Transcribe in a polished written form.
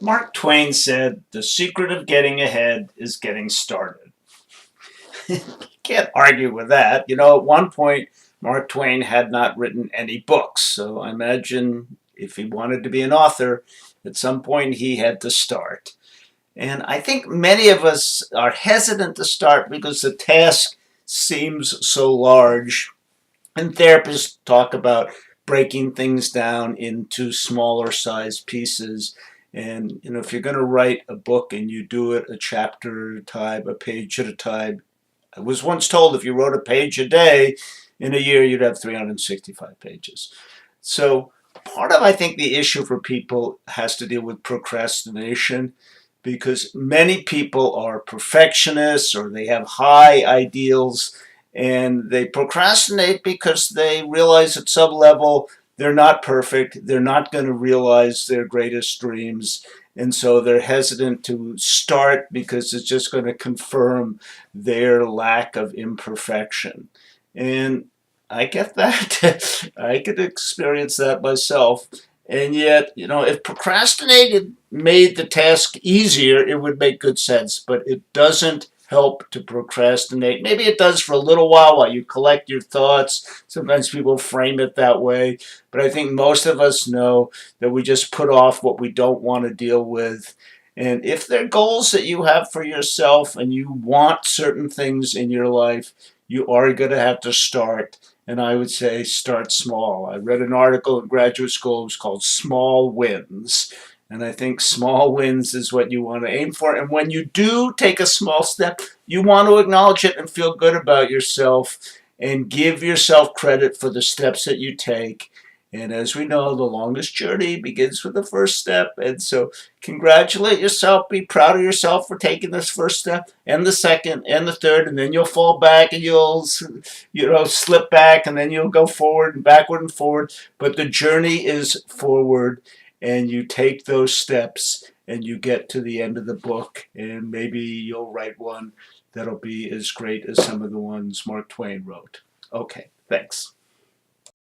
Mark Twain said, "The secret of getting ahead is getting started." Can't argue with that. At one point, Mark Twain had not written any books. So I imagine if he wanted to be an author, at some point he had to start. And I think many of us are hesitant to start because the task seems so large. And therapists talk about breaking things down into smaller sized pieces. And if you're going to write a book and you do it a chapter at a time, a page at a time, I was once told if you wrote a page a day, in a year you'd have 365 pages. So part of, I think, the issue for people has to deal with procrastination, because many people are perfectionists or they have high ideals, and they procrastinate because they realize at some level they're not perfect, they're not going to realize their greatest dreams, and so they're hesitant to start because it's just going to confirm their lack of imperfection. And I get that. I could experience that myself. And yet, if procrastinated made the task easier, it would make good sense. But it doesn't help to procrastinate. Maybe it does for a little while you collect your thoughts. Sometimes people frame it that way. But I think most of us know that we just put off what we don't want to deal with. And if there are goals that you have for yourself and you want certain things in your life, you are going to have to start. And I would say start small. I read an article in graduate school. It was called Small Wins. And I think small wins is what you want to aim for. And when you do take a small step, you want to acknowledge it and feel good about yourself and give yourself credit for the steps that you take. And as we know, the longest journey begins with the first step. And so congratulate yourself, be proud of yourself for taking this first step and the second and the third, and then you'll fall back and you'll slip back, and then you'll go forward and backward and forward. But the journey is forward, and you take those steps and you get to the end of the book, and maybe you'll write one that'll be as great as some of the ones Mark Twain wrote. Okay, thanks.